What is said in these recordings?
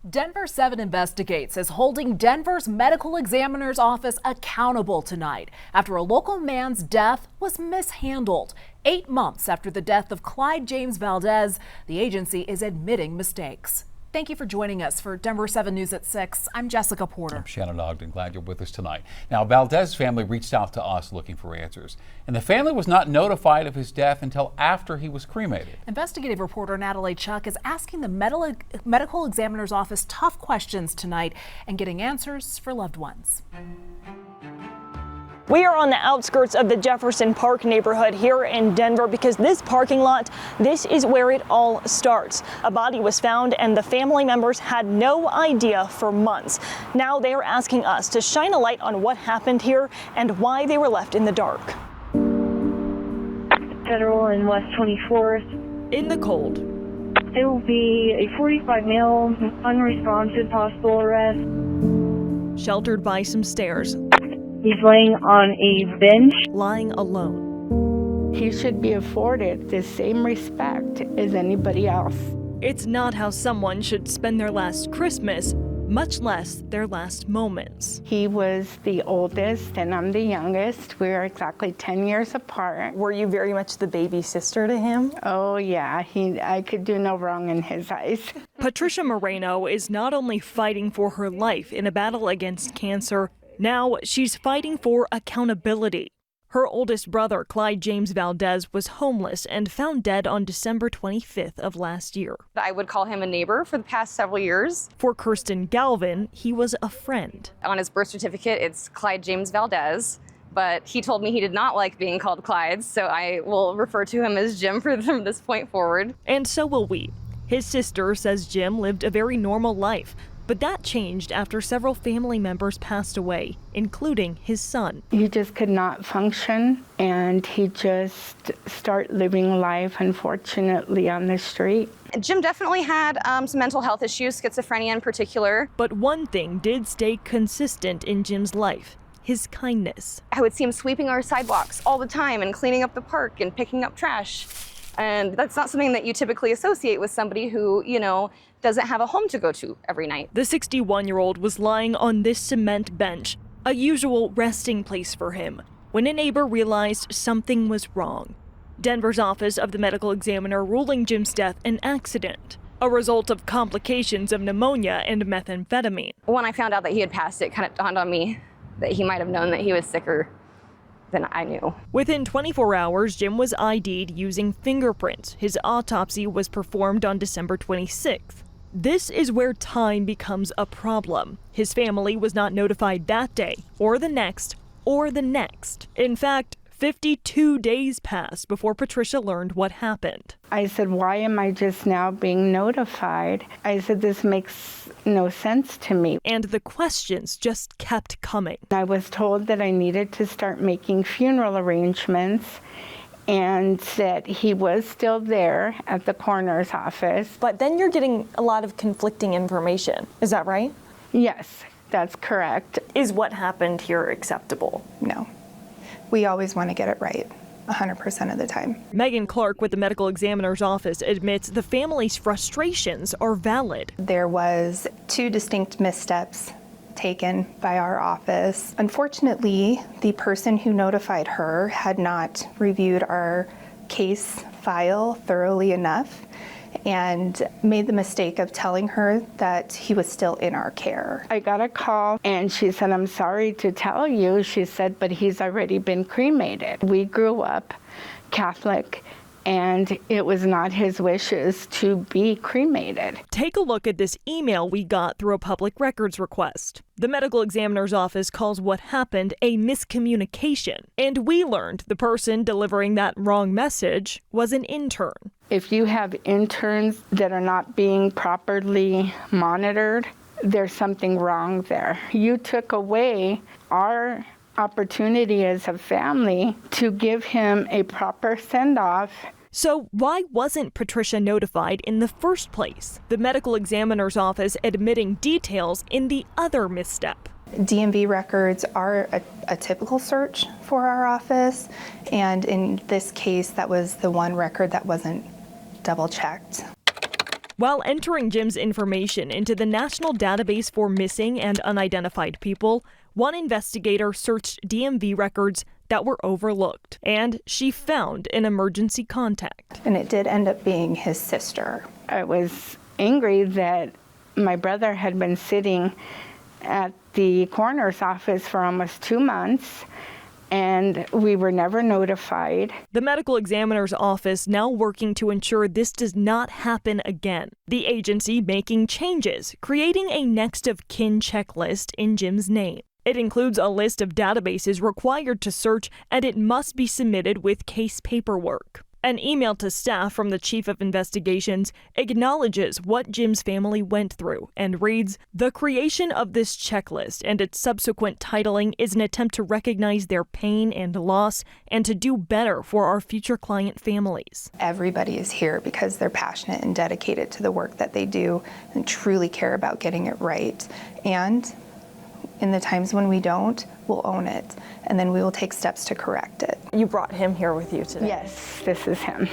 Denver7 Investigates is holding Denver's medical examiner's office accountable tonight after a local man's death was mishandled. 8 months after the death of Clyde James Valdez, the agency is admitting mistakes. Thank you for joining us for Denver7 News at 6. I'm Jessica Porter. I'm Shannon Ogden. Glad you're with us tonight. Now, Valdez's family reached out to us looking for answers, and the family was not notified of his death until after he was cremated. Investigative reporter Natalie Chuck is asking the medical examiner's office tough questions tonight and getting answers for loved ones. We are on the outskirts of the Jefferson Park neighborhood here in Denver because this parking lot, this is where it all starts. A body was found and the family members had no idea for months. Now they are asking us to shine a light on what happened here and why they were left in the dark. Federal and West 24th. In the cold. It will be a 45 male, unresponsive, possible arrest. Sheltered by some stairs. He's laying on a bench. Lying alone. He should be afforded the same respect as anybody else. It's not how someone should spend their last Christmas, much less their last moments. He was the oldest and I'm the youngest. We are exactly 10 years apart. Were you very much the baby sister to him? Oh yeah, I could do no wrong in his eyes. Patricia Moreno is not only fighting for her life in a battle against cancer, now she's fighting for accountability. Her oldest brother, Clyde James Valdez, was homeless and found dead on December 25th of last year. I would call him a neighbor for the past several years. For Kirsten Galvin, he was a friend. On his birth certificate, it's Clyde James Valdez, but he told me he did not like being called Clyde, so I will refer to him as Jim from this point forward. And so will we. His sister says Jim lived a very normal life, but that changed after several family members passed away, including his son. He just could not function, and he just started living life, unfortunately, on the street. Jim definitely had some mental health issues, schizophrenia in particular. But one thing did stay consistent in Jim's life: his kindness. I would see him sweeping our sidewalks all the time and cleaning up the park and picking up trash. And that's not something that you typically associate with somebody who, doesn't have a home to go to every night. The 61-year-old was lying on this cement bench, a usual resting place for him, when a neighbor realized something was wrong. Denver's office of the medical examiner ruling Jim's death an accident, a result of complications of pneumonia and methamphetamine. When I found out that he had passed, it kind of dawned on me that he might have known that he was sicker than I knew. Within 24 hours, Jim was ID'd using fingerprints. His autopsy was performed on December 26th. This is where time becomes a problem. His family was not notified that day, or the next, or the next. In fact, 52 days passed before Patricia learned what happened. I said, why am I just now being notified? I said, this makes no sense to me. And the questions just kept coming. I was told that I needed to start making funeral arrangements and that he was still there at the coroner's office. But then you're getting a lot of conflicting information. Is that right? Yes, that's correct. Is what happened here acceptable? No. We always want to get it right, 100% of the time. Megan Clark with the medical examiner's office admits the family's frustrations are valid. There was 2 distinct missteps taken by our office. Unfortunately, the person who notified her had not reviewed our case file thoroughly enough and made the mistake of telling her that he was still in our care. I got a call and she said, I'm sorry to tell you, she said, but he's already been cremated. We grew up Catholic and it was not his wishes to be cremated. Take a look at this email we got through a public records request. The medical examiner's office calls what happened a miscommunication, and we learned the person delivering that wrong message was an intern. If you have interns that are not being properly monitored, there's something wrong there. You took away our opportunity as a family to give him a proper send-off. So why wasn't Patricia notified in the first place? The medical examiner's office admitting details in the other misstep. DMV records are a typical search for our office, and in this case, that was the one record that wasn't double-checked. While entering Jim's information into the National Database for Missing and Unidentified People, one investigator searched DMV records that were overlooked, and she found an emergency contact. And it did end up being his sister. I was angry that my brother had been sitting at the coroner's office for almost 2 months, and we were never notified. The medical examiner's office now working to ensure this does not happen again. The agency making changes, creating a next of kin checklist in Jim's name. It includes a list of databases required to search, and it must be submitted with case paperwork. An email to staff from the Chief of Investigations acknowledges what Jim's family went through and reads, "The creation of this checklist and its subsequent titling is an attempt to recognize their pain and loss and to do better for our future client families." Everybody is here because they're passionate and dedicated to the work that they do and truly care about getting it right. And in the times when we don't, we'll own it, and then we will take steps to correct it. You brought him here with you today. Yes, this is him.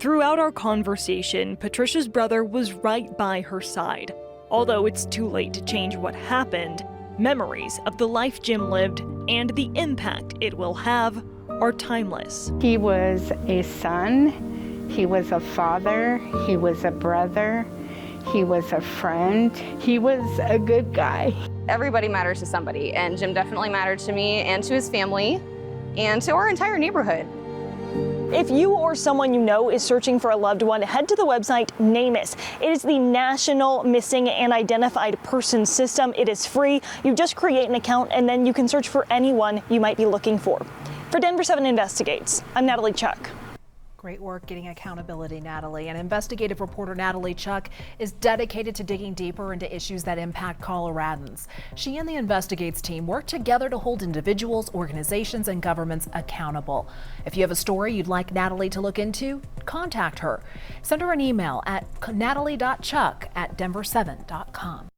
Throughout our conversation, Patricia's brother was right by her side. Although it's too late to change what happened, memories of the life Jim lived and the impact it will have are timeless. He was a son, he was a father, he was a brother, he was a friend, he was a good guy. Everybody matters to somebody, and Jim definitely mattered to me and to his family and to our entire neighborhood. If you or someone you know is searching for a loved one, head to the website NamUs. It is the National Missing and Identified Persons System. It is free. You just create an account and then you can search for anyone you might be looking for. For Denver7 Investigates, I'm Natalie Chuck. Great work getting accountability, Natalie. And investigative reporter Natalie Chuck is dedicated to digging deeper into issues that impact Coloradans. She and the Investigates team work together to hold individuals, organizations, and governments accountable. If you have a story you'd like Natalie to look into, contact her. Send her an email at natalie.chuck@denver7.com.